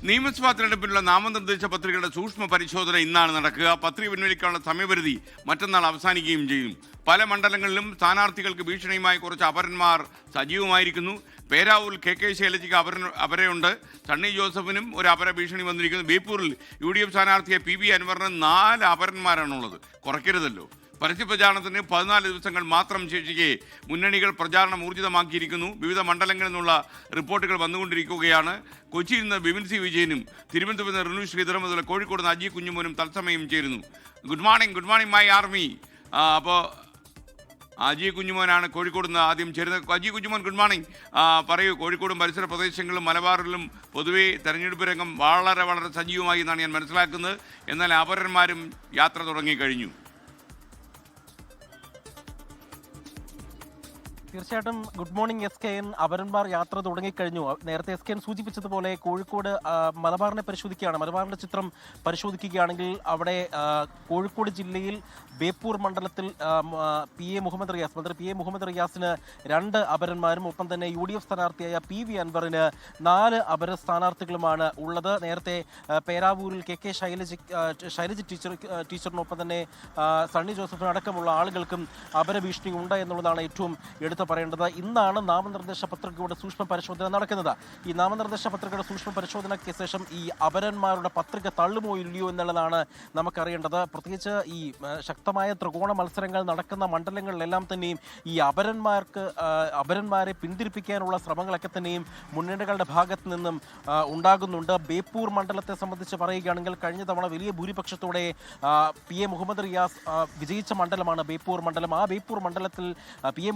നിയമസഭാ തെരഞ്ഞെടുപ്പിനുള്ള നാമനിർദ്ദേശ പത്രികയുടെ സൂക്ഷ്മ പരിശോധന ഇന്നാണ് നടക്കുക. പത്രിക പിൻവലിക്കാനുള്ള സമയപരിധി മറ്റന്നാൾ അവസാനിക്കുകയും ചെയ്യും. പല മണ്ഡലങ്ങളിലും സ്ഥാനാർത്ഥികൾക്ക് ഭീഷണിയുമായി കുറച്ച് അപരന്മാർ സജീവമായിരിക്കുന്നു. പേരാവൂർ കെ ശൈലജയ്ക്ക് അപരയുണ്ട്. സണ്ണി ജോസഫിനും ഒരു അപര ഭീഷണി വന്നിരിക്കുന്നു. ബേപ്പൂരിൽ UDF സ്ഥാനാർത്ഥിയെ PV അൻവറിന് 4 അപരന്മാരാണുള്ളത്. കുറയ്ക്കരുതല്ലോ. പരസ്യപ്രചാരണത്തിന് 14 ദിവസങ്ങൾ മാത്രം ശേഷിക്കെ മുന്നണികൾ പ്രചാരണം ഊർജിതമാക്കിയിരിക്കുന്നു. വിവിധ മണ്ഡലങ്ങളിൽ നിന്നുള്ള റിപ്പോർട്ടുകൾ വന്നുകൊണ്ടിരിക്കുകയാണ്. കൊച്ചിയിൽ നിന്ന് ബിപിൻ സി വിജയനും തിരുവനന്തപുരത്ത് നിന്ന് റിനു ശ്രീധറും അതുപോലെ കോഴിക്കോട് നിന്ന് അജി കുഞ്ഞുമോനും തത്സമയം ചേരുന്നു. Good morning my army. അപ്പോൾ അജി കുഞ്ഞുമോനാണ് കോഴിക്കോട് നിന്ന് ആദ്യം ചേരുന്നത്. Aji Kunjumon, good morning. പറയൂ, കോഴിക്കോടും പരിസര പ്രദേശങ്ങളിലും മലബാറിലും പൊതുവെ തെരഞ്ഞെടുപ്പ് രംഗം വളരെ സജീവമായി എന്നാണ് ഞാൻ മനസ്സിലാക്കുന്നത്. എന്നാൽ അപരന്മാരും യാത്ര തുടങ്ങിക്കഴിഞ്ഞു. തീർച്ചയായിട്ടും ഗുഡ് മോർണിംഗ് SKN. അപരന്മാർ യാത്ര തുടങ്ങിക്കഴിഞ്ഞു. നേരത്തെ SKN സൂചിപ്പിച്ചതുപോലെ കോഴിക്കോട് മലബാറിനെ പരിശോധിക്കുകയാണ്. മലബാറിന്റെ ചിത്രം പരിശോധിക്കുകയാണെങ്കിൽ അവിടെ കോഴിക്കോട് ജില്ലയിൽ ബേപ്പൂർ മണ്ഡലത്തിൽ മന്ത്രി PA മുഹമ്മദ് റിയാസിന് 2 അപരന്മാരും ഒപ്പം തന്നെ UDF സ്ഥാനാർത്ഥിയായ PV അൻവറിന് 4 അപര സ്ഥാനാർത്ഥികളുമാണ് ഉള്ളത്. നേരത്തെ പേരാവൂരിൽ KK ശൈലജ ടീച്ചറിനൊപ്പം തന്നെ സണ്ണി ജോസഫിന് അടക്കമുള്ള ആളുകൾക്കും അപരഭീഷണി ഉണ്ട് എന്നുള്ളതാണ് ഏറ്റവും എടുത്തു പറയേണ്ടത്. ഇന്നാണ് നാമനിർദ്ദേശ പത്രികയുടെ സൂക്ഷ്മ പരിശോധന നടക്കുന്നത്. ഈ നാമനിർദ്ദേശ പത്രികയുടെ സൂക്ഷ്മ പരിശോധനയ്ക്ക് ശേഷം ഈ അപരന്മാരുടെ പത്രിക തള്ളുമോ ഇല്ലയോ എന്നുള്ളതാണ് നമുക്കറിയേണ്ടത്. പ്രത്യേകിച്ച് ഈ ശക്തമായ ത്രികോണ മത്സരങ്ങൾ നടക്കുന്ന മണ്ഡലങ്ങളിലെല്ലാം തന്നെയും ഈ അപരന്മാരെ പിന്തിരിപ്പിക്കാനുള്ള ശ്രമങ്ങളൊക്കെ തന്നെയും മുന്നണികളുടെ ഭാഗത്ത് നിന്നും ഉണ്ടാകുന്നുണ്ട്. ബേപ്പൂർ മണ്ഡലത്തെ സംബന്ധിച്ച് പറയുകയാണെങ്കിൽ കഴിഞ്ഞ തവണ വലിയ ഭൂരിപക്ഷത്തോടെ PA മുഹമ്മദ് റിയാസ് വിജയിച്ച മണ്ഡലമാണ് ബേപ്പൂർ മണ്ഡലം. ആ ബേപ്പൂർ മണ്ഡലത്തിൽ PA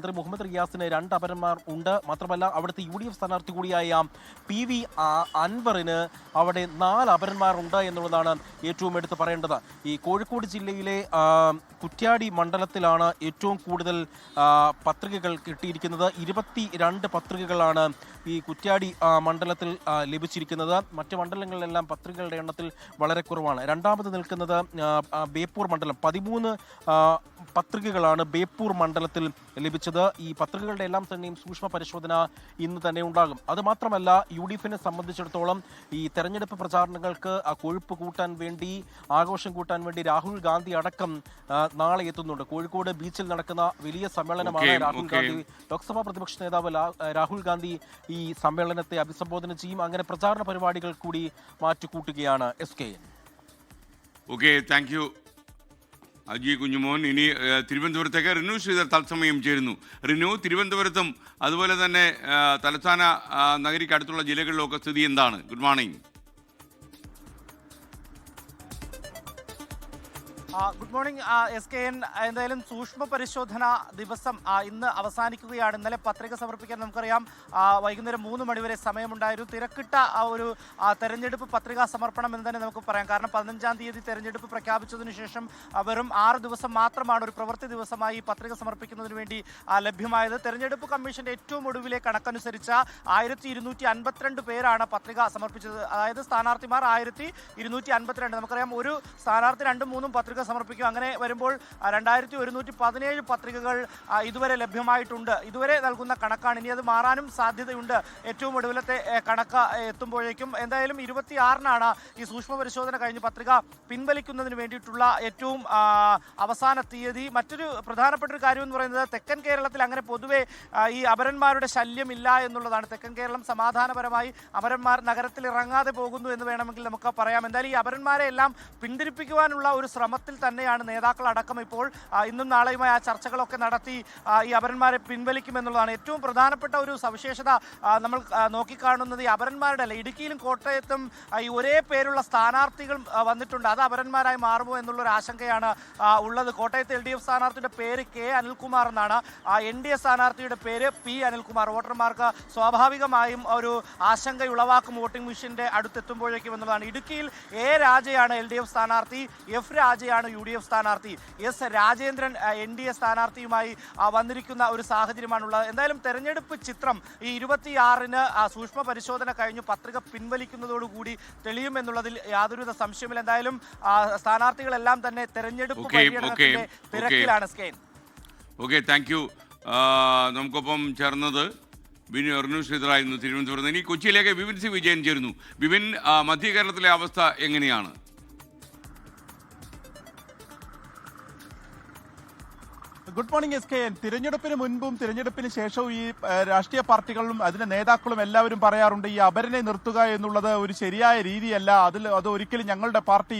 മന്ത്രി മുഹമ്മദ് റിയാസിന് 2 അപരന്മാർ ഉണ്ട്. മാത്രമല്ല അവിടുത്തെ UDF സ്ഥാനാർത്ഥി കൂടിയായ PV അൻവറിന് അവിടെ 4 അപരന്മാർ ഉണ്ട് എന്നുള്ളതാണ് ഏറ്റവും എടുത്ത് പറയേണ്ടത്. ഈ കോഴിക്കോട് ജില്ലയിലെ കുറ്റ്യാടി മണ്ഡലത്തിലാണ് ഏറ്റവും കൂടുതൽ പത്രികകൾ കിട്ടിയിരിക്കുന്നത്. 22 പത്രികകളാണ് ഈ കുറ്റ്യാടി മണ്ഡലത്തിൽ ലഭിച്ചിരിക്കുന്നത്. മറ്റ് മണ്ഡലങ്ങളിലെല്ലാം പത്രികകളുടെ എണ്ണത്തിൽ വളരെ കുറവാണ്. രണ്ടാമത് നിൽക്കുന്നത് ബേപ്പൂർ മണ്ഡലം. 13 പത്രികകളാണ് ബേപ്പൂർ മണ്ഡലത്തിൽ ലഭിച്ചത്. ഈ പത്രികകളുടെ എല്ലാം തന്നെയും സൂക്ഷ്മ പരിശോധന ഇന്ന് തന്നെ ഉണ്ടാകും. അതുമാത്രമല്ല UDFിനെ സംബന്ധിച്ചിടത്തോളം ഈ തെരഞ്ഞെടുപ്പ് പ്രചാരണങ്ങൾക്ക് കൊഴുപ്പ് കൂട്ടാൻ വേണ്ടി, ആഘോഷം കൂട്ടാൻ വേണ്ടി രാഹുൽ ഗാന്ധി അടക്കം നാളെ എത്തുന്നുണ്ട്. കോഴിക്കോട് ബീച്ചിൽ നടക്കുന്ന വലിയ സമ്മേളനമാണ് രാഹുൽ ഗാന്ധി. ലോക്സഭാ പ്രതിപക്ഷ നേതാവ് രാഹുൽ ഗാന്ധി ഈ സമ്മേളനത്തെ അഭിസംബോധന ചെയ്യും. അങ്ങനെ പ്രചാരണ പരിപാടികൾ കൂടി മാറ്റിക്കൂട്ടുകയാണ് SKN. Okay, thank you Aji Kunjumon. ഇനി തിരുവനന്തപുരത്തേക്ക് റിനു ശ്രീധർ തത്സമയം ചേരുന്നു. റിനു, തിരുവനന്തപുരത്തും അതുപോലെ തന്നെ തലസ്ഥാന നഗരിക്ക് അടുത്തുള്ള ജില്ലകളിലൊക്കെ സ്ഥിതി എന്താണ്? Good morning. Good morning SKN. എന്തായാലും സൂക്ഷ്മ പരിശോധന ദിവസം ഇന്ന് അവസാനിക്കുകയാണ്. ഇന്നലെ പത്രിക സമർപ്പിക്കാൻ നമുക്കറിയാം വൈകുന്നേരം 3 മണി വരെ സമയമുണ്ടായിരുന്നു. തിരക്കിട്ട ഒരു തെരഞ്ഞെടുപ്പ് പത്രികാ സമർപ്പണം എന്ന് തന്നെ നമുക്ക് പറയാം. കാരണം 15-ാം തീയതി തെരഞ്ഞെടുപ്പ് പ്രഖ്യാപിച്ചതിന് ശേഷം വെറും 6 ദിവസം മാത്രമാണ് ഒരു പ്രവൃത്തി ദിവസമായി പത്രിക സമർപ്പിക്കുന്നതിന് വേണ്ടി ലഭ്യമായത്. തെരഞ്ഞെടുപ്പ് കമ്മീഷന്റെ ഏറ്റവും ഒടുവിലെ കണക്കനുസരിച്ച് 1252 പേരാണ് പത്രിക സമർപ്പിച്ചത്. അതായത് സ്ഥാനാർത്ഥിമാർ 1252. നമുക്കറിയാം ഒരു സ്ഥാനാർത്ഥി 2-3 പത്രിക സമർപ്പിക്കും. അങ്ങനെ വരുമ്പോൾ 2117 പത്രികകൾ ഇതുവരെ ലഭ്യമായിട്ടുണ്ട്. ഇതുവരെ നൽകുന്ന കണക്കാണ്. ഇനി അത് മാറാനും സാധ്യതയുണ്ട് ഏറ്റവും ഒടുവിലത്തെ കണക്ക് എത്തുമ്പോഴേക്കും. എന്തായാലും 26-നാണ് ഈ സൂക്ഷ്മ പരിശോധന കഴിഞ്ഞ് പത്രിക പിൻവലിക്കുന്നതിന് വേണ്ടിയിട്ടുള്ള ഏറ്റവും അവസാന തീയതി. മറ്റൊരു പ്രധാനപ്പെട്ട ഒരു കാര്യം എന്ന് പറയുന്നത് തെക്കൻ കേരളത്തിൽ അങ്ങനെ പൊതുവെ ഈ അപരന്മാരുടെ ശല്യമില്ല എന്നുള്ളതാണ്. തെക്കൻ കേരളം സമാധാനപരമായി അപരന്മാർ നഗരത്തിൽ ഇറങ്ങാതെ പോകുന്നു എന്ന് വേണമെങ്കിൽ നമുക്ക് പറയാം. എന്തായാലും ഈ അപരന്മാരെ എല്ലാം പിന്തിരിപ്പിക്കുവാനുള്ള ഒരു ശ്രമത്തിൽ തന്നെയാണ് നേതാക്കൾ അടക്കം ഇപ്പോൾ ഇന്നും നാളെയുമായി ആ ചർച്ചകളൊക്കെ നടത്തി ഈ അപരന്മാരെ പിൻവലിക്കുമെന്നുള്ളതാണ് ഏറ്റവും പ്രധാനപ്പെട്ട ഒരു സവിശേഷത. നമ്മൾ നോക്കിക്കാണുന്നത് ഈ അപരന്മാരുടെ അല്ല, ഇടുക്കിയിലും കോട്ടയത്തും ഈ ഒരേ പേരുള്ള സ്ഥാനാർത്ഥികൾ വന്നിട്ടുണ്ട്. അത് അപരന്മാരായി മാറുമോ എന്നുള്ളൊരു ആശങ്കയാണ് ഉള്ളത്. കോട്ടയത്തെ LDF സ്ഥാനാർത്ഥിയുടെ പേര് K അനിൽകുമാർ എന്നാണ്. NDA സ്ഥാനാർത്ഥിയുടെ പേര് P അനിൽകുമാർ. വോട്ടർമാർക്ക് സ്വാഭാവികമായും ഒരു ആശങ്ക ഉളവാക്കും വോട്ടിംഗ് മെഷീന്റെ അടുത്തെത്തുമ്പോഴേക്കും എന്നുള്ളതാണ്. ഇടുക്കിയിൽ A രാജയാണ് LDF സ്ഥാനാർത്ഥി, F രാജയാണ് UDF സ്ഥാനാർത്ഥി, S രാജേന്ദ്രൻ NDA സ്ഥാനാർത്ഥിയുമായി വന്നിരിക്കുന്ന ഒരു സാഹചര്യമാണുള്ളത്. എന്തായാലും തെരഞ്ഞെടുപ്പ് ചിത്രം ഈ 26-ന് സൂക്ഷ്മ പരിശോധന കഴിഞ്ഞു പത്രിക പിൻവലിക്കുന്നതോടുകൂടി തെളിയുമെന്നുള്ളതിൽ യാതൊരുവിധ സംശയമില്ല. എന്തായാലും സ്ഥാനാർത്ഥികളെല്ലാം തന്നെ തെരഞ്ഞെടുപ്പ് പര്യടനത്തിന്റെ തിരക്കിലാണ്. Okay, thank you. നമുക്കൊപ്പം ചേർന്നത് ബിനു ശ്രീധറായിരുന്നു തിരുവനന്തപുരത്ത്. ഇനി കൊച്ചിയിലേക്ക് വിപിൻ സി വിജയൻ ചേരുന്നു. വിപിൻ, മധ്യ കേരളത്തിലെ അവസ്ഥ എങ്ങനെയാണ്? Good morning SKN. തിരഞ്ഞെടുപ്പിന് മുൻപും തിരഞ്ഞെടുപ്പിന് ശേഷവും ഈ രാഷ്ട്രീയ പാർട്ടികളും അതിന്റെ നേതാക്കളും എല്ലാവരും പറയാറുണ്ട് ഈ അപരനെ നിർത്തുക എന്നുള്ളത് ഒരു ശരിയായ രീതിയല്ല, അത് ഒരിക്കലും ഞങ്ങളുടെ പാർട്ടി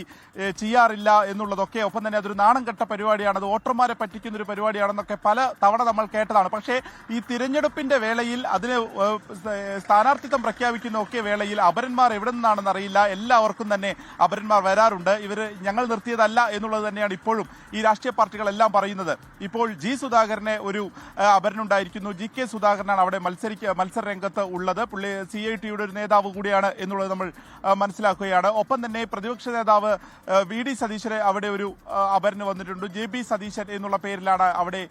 ചെയ്യാറില്ല എന്നുള്ളതൊക്കെ. ഒപ്പം തന്നെ അതൊരു നാണം കെട്ട പരിപാടിയാണ്, അത് വോട്ടർമാരെ പറ്റിക്കുന്ന ഒരു പരിപാടിയാണെന്നൊക്കെ പല തവണ നമ്മൾ കേട്ടതാണ്. പക്ഷേ ഈ തിരഞ്ഞെടുപ്പിന്റെ വേളയിൽ അതിന് സ്ഥാനാർത്ഥിത്വം പ്രഖ്യാപിക്കുന്നതൊക്കെ വേളയിൽ അപരന്മാർ എവിടെ നിന്നാണെന്ന് അറിയില്ല, എല്ലാവർക്കും തന്നെ അപരന്മാർ വരാറുണ്ട്. ഇവർ ഞങ്ങൾ നിർത്തിയതല്ല എന്നുള്ളത് തന്നെയാണ് ഇപ്പോഴും ഈ രാഷ്ട്രീയ പാർട്ടികളെല്ലാം പറയുന്നത്. ഇപ്പോൾ ജി സുധാകരനെ ഒരു അപരനുണ്ടായിരിക്കുന്നു. GK സുധാകരനാണ് അവിടെ മത്സര രംഗത്ത് ഉള്ളത്. പുള്ളി CIT-യുടെ ഒരു നേതാവ് കൂടിയാണ് എന്നുള്ളത് നമ്മൾ മനസ്സിലാക്കുകയാണ്. ഒപ്പം തന്നെ പ്രതിപക്ഷ നേതാവ് VD സതീശനെ അവിടെ ഒരു അപരന് വന്നിട്ടുണ്ട്. JB സതീശൻ എന്നുള്ള പേരിലാണ് അവിടെ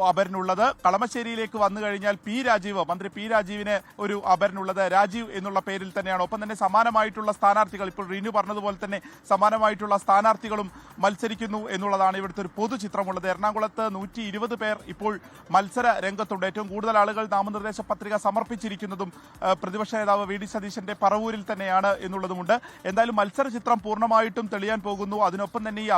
അപരനുള്ളത്. കളമശ്ശേരിയിലേക്ക് വന്നു കഴിഞ്ഞാൽ മന്ത്രി P രാജീവിന് ഒരു അപരനുള്ളത് രാജീവ് എന്നുള്ള പേരിൽ തന്നെയാണ്. ഒപ്പം തന്നെ സമാനമായിട്ടുള്ള സ്ഥാനാർത്ഥികൾ, ഇപ്പോൾ റീനു പറഞ്ഞതുപോലെ തന്നെ സമാനമായിട്ടുള്ള സ്ഥാനാർത്ഥികളും മത്സരിക്കുന്നു എന്നുള്ളതാണ് ഇവിടുത്തെ ഒരു പൊതുചിത്രമുള്ളത്. എറണാകുളത്ത് 120 പേർ ഇപ്പോൾ മത്സര രംഗത്തുണ്ട്. ഏറ്റവും കൂടുതൽ ആളുകൾ നാമനിർദ്ദേശ പത്രിക സമർപ്പിച്ചിരിക്കുന്നതും പ്രതിപക്ഷ നേതാവ് VD സതീശന്റെ പറവൂരിൽ തന്നെയാണ് എന്നുള്ളതുമുണ്ട്. എന്തായാലും മത്സര ചിത്രം പൂർണ്ണമായിട്ടും തെളിയാൻ പോകുന്നു. അതിനൊപ്പം തന്നെ ഈ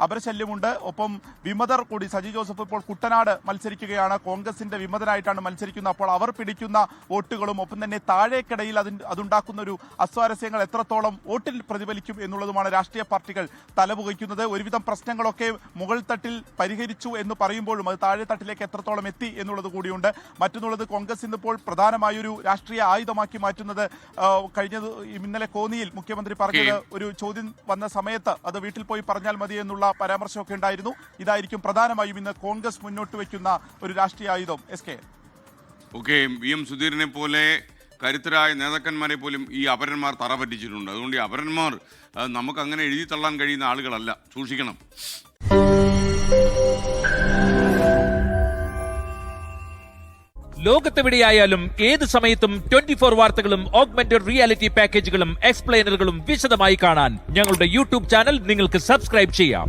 അപരശല്യമുണ്ട്. ഒപ്പം വിമതർ കൂടി. സജി ജോസഫ് ഇപ്പോൾ കുട്ടനാട് മത്സരിക്കുകയാണ്, കോൺഗ്രസിന്റെ വിമതനായിട്ടാണ് മത്സരിക്കുന്നത്. അപ്പോൾ അവർ പിടിക്കുന്ന വോട്ടുകളും ഒപ്പം തന്നെ താഴേക്കിടയിൽ അതുണ്ടാക്കുന്ന ഒരു അസ്വാരസ്യങ്ങൾ എത്രത്തോളം വോട്ടിൽ പ്രതിഫലിക്കും എന്നുള്ളതുമാണ് രാഷ്ട്രീയ പാർട്ടികൾ തലപുകയ്ക്കുന്നത്. ഒരുവിധം പ്രശ്നങ്ങളൊക്കെ മുകൾ തട്ടിൽ പരിഹരിച്ചു എന്ന് പറയുമ്പോഴും അത് താഴെ തട്ടിലേക്ക് എത്രത്തോളം എത്തി എന്നുള്ളത് കൂടിയുണ്ട്. മറ്റൊന്നുള്ളത്, കോൺഗ്രസ് ഇന്നിപ്പോൾ പ്രധാനമായൊരു രാഷ്ട്രീയ ആയുധമാക്കി മാറ്റുന്നത് ഇന്നലെ കോന്നിയിൽ മുഖ്യമന്ത്രി പറഞ്ഞത് ഒരു ചോദ്യം വന്ന സമയത്ത് അത് വീട്ടിൽ പോയി പറഞ്ഞാൽ മതി എന്നുള്ള പരാമർശമൊക്കെ ഉണ്ടായിരുന്നു. ഇതായിരിക്കും പ്രധാനമായും ഇന്ന് കോൺഗ്രസ് മുന്നോട്ട് വയ്ക്കുന്ന ഒരു രാഷ്ട്രീയ ആയുധം. ഓക്കെ, VM സുധീരനെ പോലെ കരുത്തരായ നേതാക്കന്മാരെ പോലും ഈ അപരന്മാർ തറ പറ്റിച്ചിട്ടുണ്ട്. അതുകൊണ്ട് ഈ അപരന്മാർ നമുക്ക് അങ്ങനെ എഴുതി തള്ളാൻ കഴിയുന്ന ആളുകളല്ല, സൂക്ഷിക്കണം. ലോകത്തെവിടെയായാലും ഏത് സമയത്തും 24 വാർത്തകളും ഓഗ്മെന്റഡ് റിയാലിറ്റി പാക്കേജുകളും എക്സ്പ്ലെയിനറുകളും വിശദമായി കാണാൻ ഞങ്ങളുടെ YouTube ചാനൽ നിങ്ങൾക്ക് സബ്സ്ക്രൈബ് ചെയ്യാം.